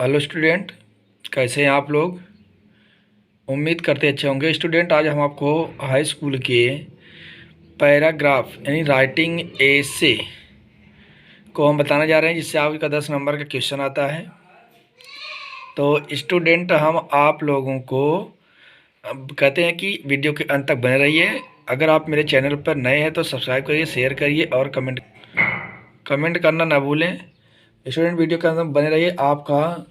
Hello student, कैसे हैं आप लोग। उम्मीद करते अच्छे होंगे। स्टूडेंट, आज हम आपको हाई स्कूल के पैराग्राफ यानी राइटिंग एसे को हम बताने जा रहे हैं, जिससे आपका 10 नंबर का क्वेश्चन आता है। तो स्टूडेंट, हम आप लोगों को अब कहते हैं कि वीडियो के अंत तक बने रहिए। अगर आप मेरे चैनल पर नए हैं तो सब्सक्राइब करिए, शेयर करिए और कमेंट करना ना भूलें। स्टूडेंट, वीडियो के अंदर बने रहिए। आपका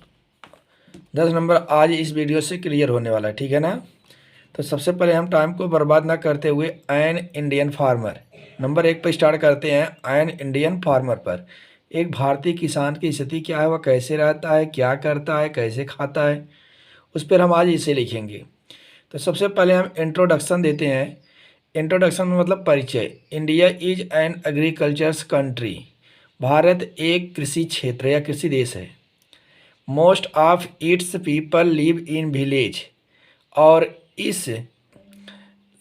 10 नंबर आज इस वीडियो से क्लियर होने वाला है, ठीक है ना। तो सबसे पहले हम टाइम को बर्बाद ना करते हुए एन इंडियन फार्मर नंबर 1 पर स्टार्ट करते हैं। एन इंडियन फार्मर पर एक भारतीय किसान की स्थिति क्या है, वह कैसे रहता है, क्या करता है, कैसे खाता है, उस पर हम आज इसे लिखेंगे। तो सबसे पहले हम इंट्रोडक्शन देते हैं। इंट्रोडक्शन मतलब परिचय। India is an agricultures country. Bharat एक कृषि क्षेत्र या कृषि देश है। Most of its people live in village. और इस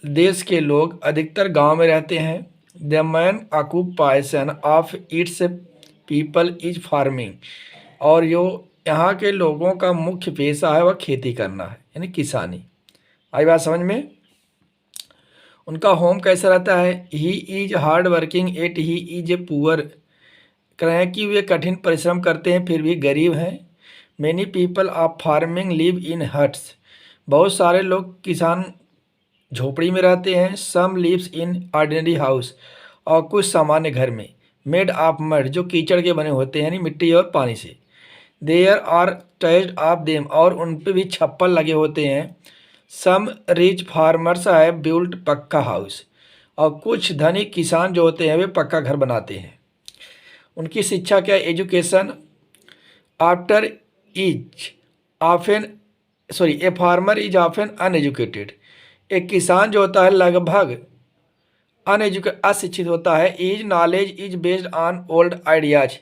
देश के लोग अधिकतर गांव में रहते हैं। The main occupation of its people is farming. और जो यहाँ के लोगों का मुख्य पेशा है वह खेती करना है, यानी किसानी। आई बात समझ में। उनका होम कैसा रहता है। He is hard working at he is a poor. कह रहे हैं कि वे कठिन परिश्रम करते हैं फिर भी गरीब हैं। Many people of farming live in huts. बहुत सारे लोग किसान झोपड़ी में रहते हैं। सम लिव्स इन ऑर्डिनरी हाउस। और कुछ सामान्य घर में। मेड ऑफ मड, जो कीचड़ के बने होते हैं, यानी मिट्टी और पानी से। There are thatched of them, और उन पे भी छप्पर लगे होते हैं। Some rich farmers have built pucca house. और कुछ धनिक किसान जो होते हैं वे पक्का घर बनाते हैं। उनकी शिक्षा क्या है। Education after is often a farmer is often uneducated. एक किसान जो होता है लगभग अशिक्षित होता है। Is knowledge is based on old ideas.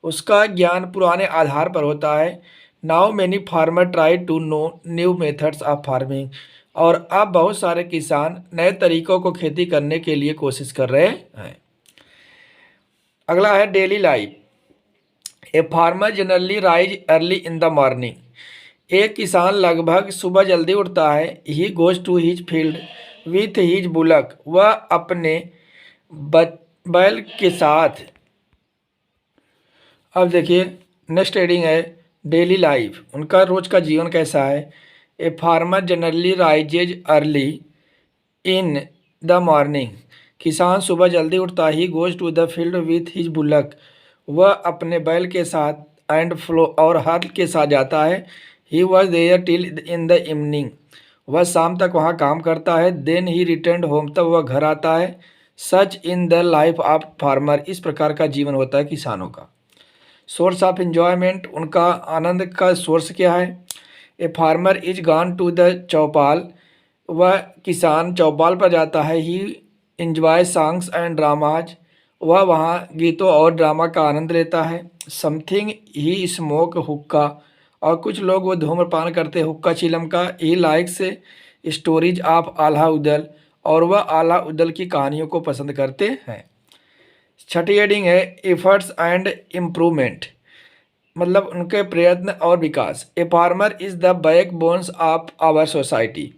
उसका ज्ञान पुराने आधार पर होता है। Now many farmer try to know new methods of farming. और अब बहुत सारे किसान नए तरीकों को खेती करने के लिए कोशिश कर रहे हैं। अगला है daily life. A farmer generally rise early in the morning. एक किसान लगभग सुबह जल्दी उठता है। He goes to his field with his bullock. वह अपने बैल के साथ। अब देखिए नेक्स्ट हेडिंग है डेली लाइफ। उनका रोज का जीवन कैसा है। A farmer generally rises early in the morning. किसान सुबह जल्दी उठता he goes to the field with his bullock. वह अपने बैल के साथ एंड फ्लो और हल के साथ जाता है। He was there till in the evening. वह शाम तक वहाँ काम करता है। देन ही रिटर्न होम, तब वह घर आता है। Such in the life of farmer. इस प्रकार का जीवन होता है किसानों का। सोर्स ऑफ एंजॉयमेंट, उनका आनंद का सोर्स क्या है। A farmer is gone to the chaupal. वह किसान चौपाल पर जाता है। He enjoy songs and dramas. वह वहाँ गीतों और ड्रामा का आनंद लेता है। समथिंग ही स्मोक हुक्का। और कुछ लोग वो धूम्रपान करते हुक्का चिलम का। ही लाइक्स स्टोरीज ऑफ आला उदल। और वह आला उदल की कहानियों को पसंद करते हैं। छठी हेडिंग है एफर्ट्स एंड इम्प्रूवमेंट, मतलब उनके प्रयत्न और विकास। A farmer is the backbones of our society.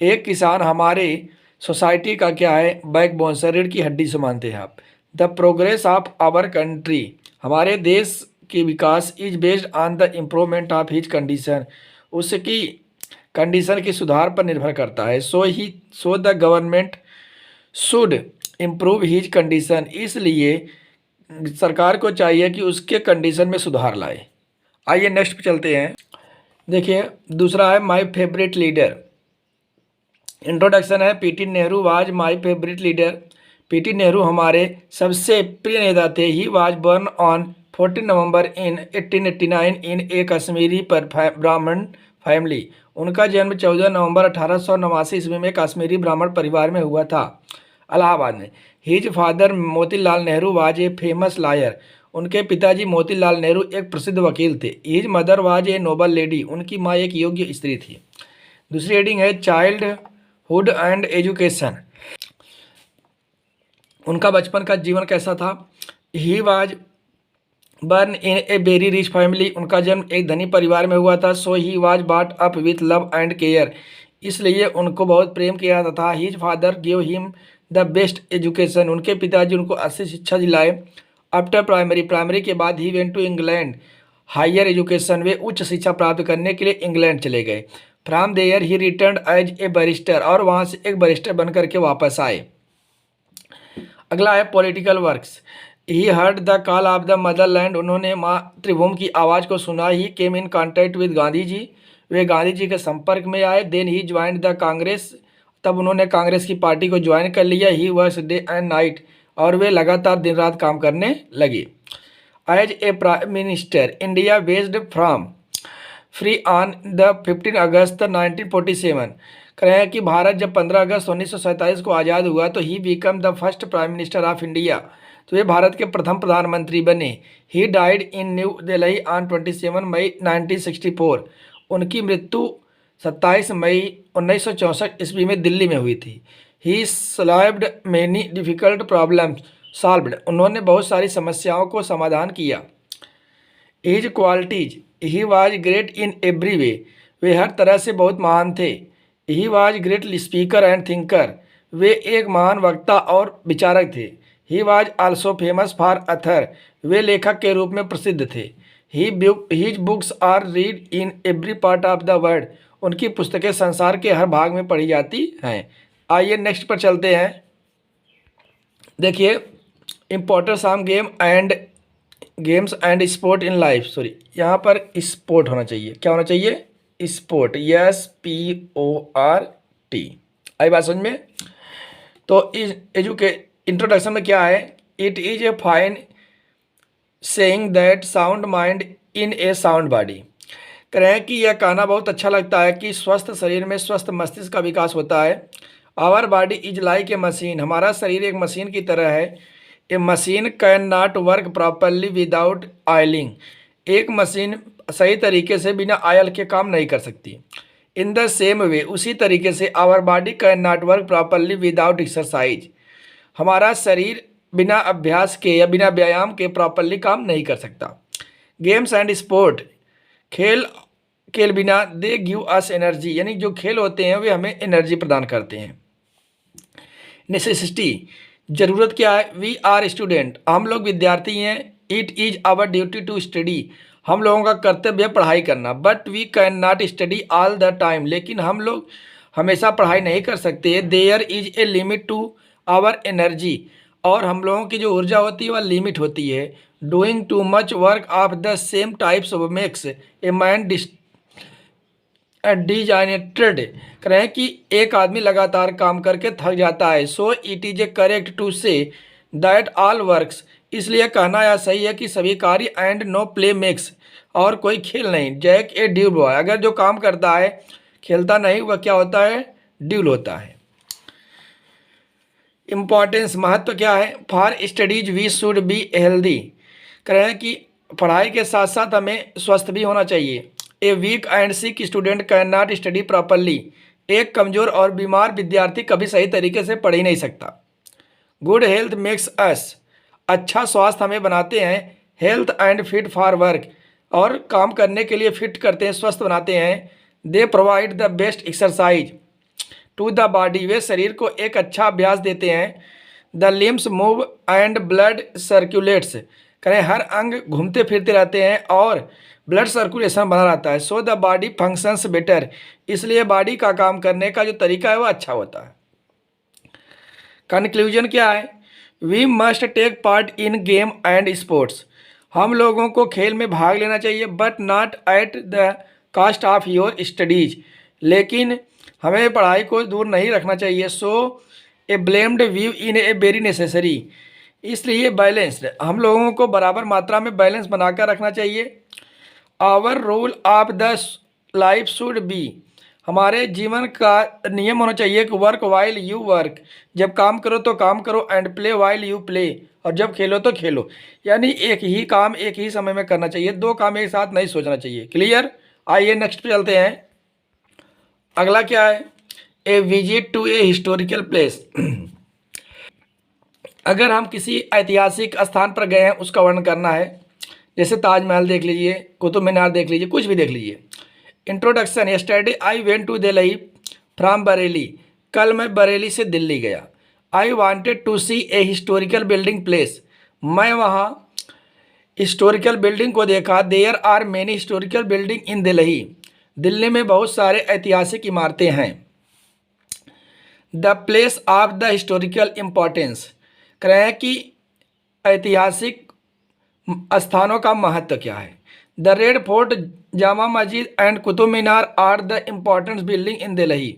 एक किसान हमारे सोसाइटी का क्या है, बैक बोन, शरीर की हड्डी से मानते हैं आप। The progress of our country, हमारे देश की विकास is based on the improvement of his condition, उसकी कंडीशन के सुधार पर निर्भर करता है। So the government should improve his condition, इसलिए सरकार को चाहिए कि उसके कंडीशन में सुधार लाए। आइए नेक्स्ट पे चलते हैं। देखिए दूसरा है माय फेवरेट लीडर। इंट्रोडक्शन है PT Nehru was my favourite leader. PT Nehru हमारे सबसे प्रिय नेता थे। ही वाज बर्न ऑन 14 नवंबर इन 1889 इन ए कश्मीरी पर ब्राह्मण फैमिली। उनका जन्म 14 नवंबर 1889 ईस्वी में कश्मीरी ब्राह्मण परिवार में हुआ था, इलाहाबाद में। His father Motilal Nehru was a famous lawyer. उनके पिताजी मोतीलाल नेहरू एक प्रसिद्ध वकील थे। His mother was a noble lady. उनकी माँ एक योग्य स्त्री थी। दूसरी हेडिंग है चाइल्डहुड एंड एजुकेशन। उनका बचपन का जीवन कैसा था। He was born in a very rich family, उनका जन्म एक धनी परिवार में हुआ था। So he was brought up with love and care, इसलिए उनको बहुत प्रेम किया जाता था। His father give him the best education, उनके पिताजी उनको अच्छी शिक्षा दिलाए। आफ्टर प्राइमरी, प्राइमरी के बाद he went to England higher education, वे उच्च शिक्षा प्राप्त करने के लिए इंग्लैंड चले गए। From there he return as a barrister, और वहाँ से एक बैरिस्टर बन करके वापस आए। अगला है political works. He heard the call of the motherland, उन्होंने मातृभूमि की आवाज़ को सुना। He came in contact with Gandhi ji, वे गांधी जी के संपर्क में आए। Then he joined the Congress, तब उन्होंने कांग्रेस की पार्टी को ज्वाइन कर लिया। He works day and night, और वे लगातार दिन रात काम करने लगे। As a prime minister India based from free on the 15 अगस्त 1947, कह रहे हैं कि भारत जब 15 अगस्त 1947 को आज़ाद हुआ तो he become the first prime minister of India, तो वे भारत के प्रथम प्रधानमंत्री बने। He died in new Delhi on 27 मई 1964, उनकी मृत्यु 27 मई 1964 ईस्वी में दिल्ली में हुई थी। He solved many difficult problems solved, उन्होंने बहुत सारी समस्याओं को समाधान किया। His qualities, he was great in every way हर तरह से बहुत महान थे। He was great speaker and thinker, वे एक महान वक्ता और विचारक थे। He was also famous for author, वे लेखक के रूप में प्रसिद्ध थे। His books are read in every part of the world, उनकी पुस्तकें संसार के हर भाग में पढ़ी जाती हैं। आइए नेक्स्ट पर चलते हैं। देखिए importance of games and sport in life, sorry यहाँ पर स्पोर्ट होना चाहिए, क्या होना चाहिए, स्पोर्ट, SPORT। आई बात समझ में। तो इस इंट्रोडक्शन में क्या है, it is a fine saying that sound mind in A sound body, कह रहे हैं कि यह कहना बहुत अच्छा लगता है कि स्वस्थ शरीर में स्वस्थ मस्तिष्क का विकास होता है। Our body is like a machine, हमारा शरीर एक मशीन की तरह है। A machine can not work properly without oiling, एक मशीन सही तरीके से बिना ऑयल के काम नहीं कर सकती। इन द सेम वे, उसी तरीके से our body can not work properly without exercise, हमारा शरीर बिना अभ्यास के या बिना व्यायाम के प्रॉपरली काम नहीं कर सकता। गेम्स एंड स्पोर्ट, खेल बिना दे गिव अस एनर्जी, यानी जो खेल होते हैं वे हमें एनर्जी प्रदान करते हैं। नेसेसिटी, ज़रूरत क्या है, वी आर स्टूडेंट, हम लोग विद्यार्थी हैं। It is our duty to study, हम लोगों का कर्तव्य है पढ़ाई करना। But we can not study all the time, लेकिन हम लोग हमेशा पढ़ाई नहीं कर सकते। There is a limit to our energy, और हम लोगों की जो ऊर्जा होती है वह लिमिट होती है। Doing too much work of the same types of makes a man designated, कह रहे हैं कि एक आदमी लगातार काम करके थक जाता है। So it is a correct to say that all works, इसलिए कहना यह सही है कि सभी कार्य एंड नो प्ले मेक्स, और कोई खेल नहीं। जैक ए ड्यूल बॉय, अगर जो काम करता है खेलता नहीं वह क्या होता है, ड्यूल होता है। इम्पॉर्टेंस, महत्व क्या है, for studies we should be healthy, कह रहे हैं कि पढ़ाई के साथ साथ हमें स्वस्थ भी होना चाहिए। A weak and sick student can not study properly, एक कमज़ोर और बीमार विद्यार्थी कभी सही तरीके से पढ़ ही नहीं सकता। गुड हेल्थ मेक्स अस, अच्छा स्वास्थ्य हमें बनाते हैं। Health and fit for work, और काम करने के लिए फिट करते हैं, स्वस्थ बनाते हैं। They provide the best exercise to the body, वे शरीर को एक अच्छा अभ्यास देते हैं। The limbs move and blood circulates, करें हर अंग घूमते फिरते रहते हैं और ब्लड सर्कुलेशन बना रहता है। So the body functions better, इसलिए बॉडी का काम करने का जो तरीका है वह अच्छा होता है। कंक्लूजन क्या है, we must take part in game and sports, हम लोगों को खेल में भाग लेना चाहिए। But not at the cost of your studies, लेकिन हमें पढ़ाई को दूर नहीं रखना चाहिए। So a balanced view in a very necessary, इसलिए बैलेंस्ड, हम लोगों को बराबर मात्रा में बैलेंस बनाकर रखना चाहिए। Our rule of the life should be, हमारे जीवन का नियम होना चाहिए कि वर्क वाइल यू वर्क, जब काम करो तो काम करो, and play while you play, और जब खेलो तो खेलो, यानी एक ही काम एक ही समय में करना चाहिए, दो काम एक साथ नहीं सोचना चाहिए। क्लियर। आइए नेक्स्ट पे चलते हैं। अगला क्या है, a visit to a historical place, अगर हम किसी ऐतिहासिक स्थान पर गए हैं उसका वर्णन करना है। जैसे ताजमहल देख लीजिए, कुतुब मीनार देख लीजिए, कुछ भी देख लीजिए। Introduction, yesterday I went to Delhi from Bareilly. कल मैं बरेली से दिल्ली गया। I wanted to see a historical building place. मैं वहाँ हिस्टोरिकल बिल्डिंग को देखा। There are many historical building in Delhi. Delhi में बहुत सारे ऐतिहासिक इमारतें हैं। The place of the historical importance, कह रहे हैं कि ऐतिहासिक स्थानों का महत्व क्या है। The red fort, Jama Masjid and Qutub Minar are the important building in Delhi.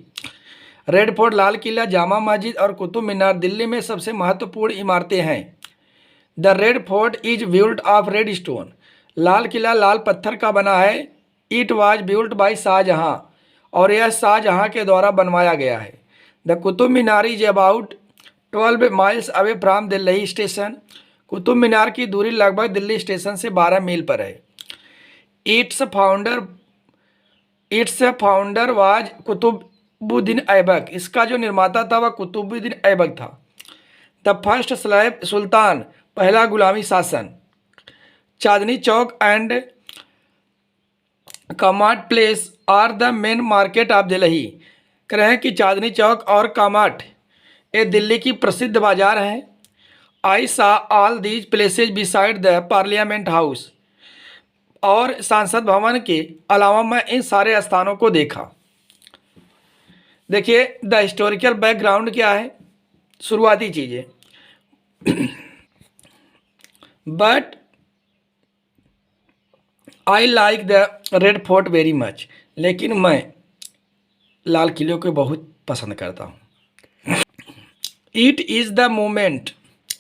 Red fort, Lal Qila, Jama Masjid और कुतुब मीनार दिल्ली में सबसे महत्वपूर्ण इमारतें हैं। The red fort is built of red stone. Lal Qila लाल पत्थर का बना है। It was built by Shahjahan, और यह शाहजहां के द्वारा बनवाया गया है। The Qutub Minar is about 12 miles away from Delhi station. Qutub Minar की दूरी लगभग दिल्ली स्टेशन से 12 मील पर है। Its founder was Qutubuddin Aibak. इसका जो निर्माता था वह कुतुबुद्दीन ऐबक था। द फर्स्ट स्लेव सुल्तान, पहला गुलामी शासन। Chandni Chowk and Connaught place are the main market of Delhi. कह रहे हैं कि चांदनी चौक और कामाट ये दिल्ली की प्रसिद्ध बाजार हैं। आई सा all these places beside the parliament house. और सांसद भवन के अलावा मैं इन सारे स्थानों को देखा। देखिए द हिस्टोरिकल बैकग्राउंड क्या है, शुरुआती चीज़ें। But I like the red fort very much. लेकिन मैं लाल किले को बहुत पसंद करता हूँ। इट इज़ द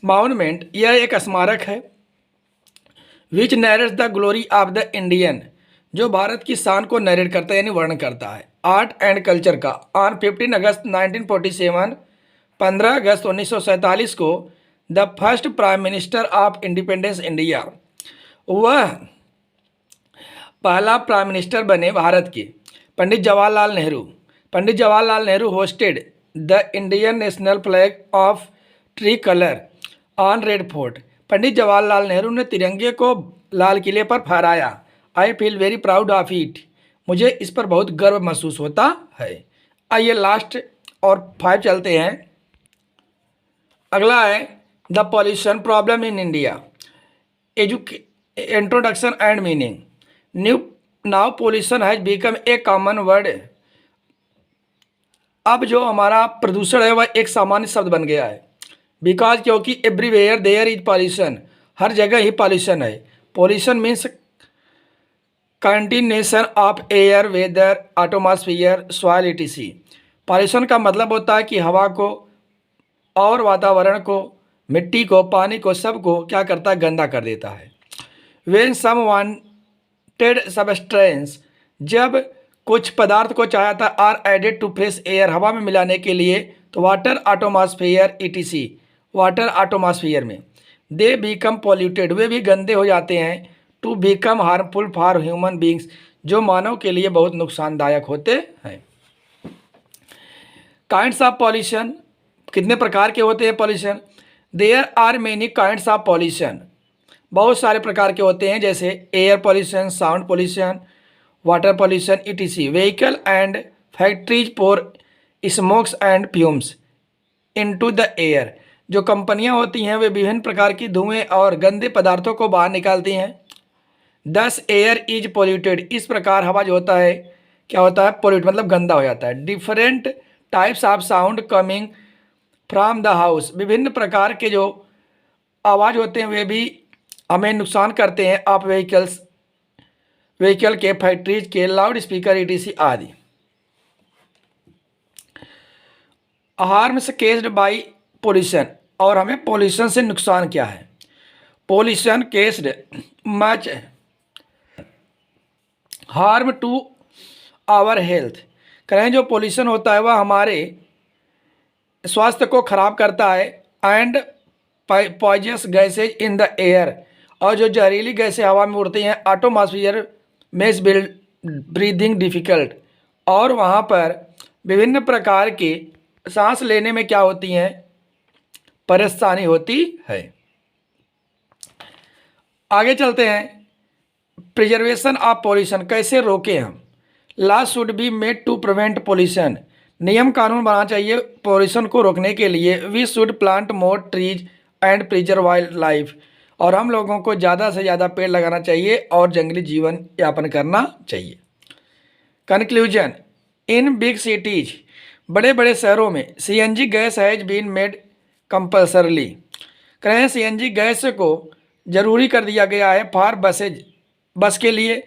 माउनमेंट, यह एक स्मारक है। Which narrates the glory of the Indian, जो भारत की शान को नरेट करता है यानी वर्णन करता है। आर्ट एंड कल्चर का, ऑन 15 अगस्त 1947, 15 अगस्त 1947 को the first prime minister of independence India, वह पहला प्राइम मिनिस्टर बने भारत के, Pandit Jawaharlal Nehru. Pandit Jawaharlal Nehru hosted the Indian national flag of tricolour on red fort. Pandit Jawaharlal Nehru ने तिरंगे को लाल किले पर फहराया। I feel very proud of it, मुझे इस पर बहुत गर्व महसूस होता है। आइए लास्ट और 5 चलते हैं। अगला है the pollution problem in India, introduction and meaning. Now pollution has become a common word. अब जो हमारा प्रदूषण है वह एक सामान्य शब्द बन गया है। बिकॉज, क्योंकि एवरीवेयर देयर इज पॉल्यूशन, हर जगह ही पॉल्यूशन है। Pollution means continuation of air, weather, atmosphere, soil etc। Pollution का मतलब होता है कि हवा को और वातावरण को, मिट्टी को, पानी को, सबको क्या करता है, गंदा कर देता है। व्हेन सम वांटेड सब्सटेंस, जब कुछ पदार्थ को चाहता are added to fresh air, हवा में मिलाने के लिए, तो water atmosphere etc, water atmosphere में, दे बिकम पॉल्यूटेड, वे भी गंदे हो जाते हैं। To become harmful for human beings, जो मानव के लिए बहुत नुकसानदायक होते हैं। काइंड्स ऑफ पॉल्यूशन, कितने प्रकार के होते हैं pollution. There are many kinds of pollution, बहुत सारे प्रकार के होते हैं, जैसे air pollution, sound pollution, water pollution etc। Vehicle and factories pour smokes and fumes into the air, जो कंपनियां होती हैं वे विभिन्न प्रकार की धुएं और गंदे पदार्थों को बाहर निकालती हैं। दस एयर इज पोल्यूटेड, इस प्रकार हवा जो होता है क्या होता है, पोल्यूट मतलब गंदा हो जाता है। Different types of sound coming from the house, विभिन्न प्रकार के जो आवाज़ होते हैं वे भी हमें नुकसान करते हैं। आप व्हीकल के, फैक्ट्रीज के, लाउड स्पीकर etc आदि। हार्म्स केस्ड बाई पोल्यूशन, और हमें पोल्यूशन से नुकसान क्या है। Pollution caused much harm to our health, करें जो पोल्यूशन होता है वह हमारे स्वास्थ्य को खराब करता है। And poisonous gases in the air, और जो जहरीली गैसें हवा में उड़ती हैं, एटमॉस्फेयर मेक्स ब्रीदिंग डिफ़िकल्ट, और वहाँ पर विभिन्न प्रकार की सांस लेने में क्या होती हैं, परेशानी होती है। आगे चलते हैं। प्रिजर्वेशन ऑफ पॉल्यूशन, कैसे रोकें हम। Law should be made to prevent pollution, नियम कानून बनाना चाहिए पॉल्यूशन को रोकने के लिए। We should plant more trees and preserve wildlife, और हम लोगों को ज़्यादा से ज़्यादा पेड़ लगाना चाहिए और जंगली जीवन यापन करना चाहिए। कंक्लूजन, इन बिग सिटीज, बड़े बड़े शहरों में CNG gas has been made compulsorily, करें सीएनजी गैस को जरूरी कर दिया गया है फॉर बसेज, बस के लिए।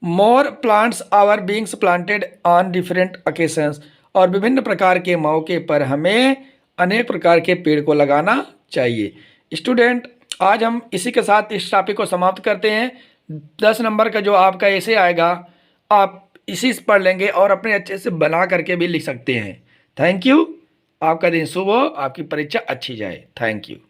More plants are being planted on different occasions, और विभिन्न प्रकार के मौके पर हमें अनेक प्रकार के पेड़ को लगाना चाहिए। स्टूडेंट, आज हम इसी के साथ इस टॉपिक को समाप्त करते हैं। 10 नंबर का जो आपका ऐसे आएगा आप इसी से पढ़ लेंगे और अपने अच्छे से बना करके भी लिख सकते हैं। Thank you. आपका दिन शुभ हो, आपकी परीक्षा अच्छी जाए। Thank you.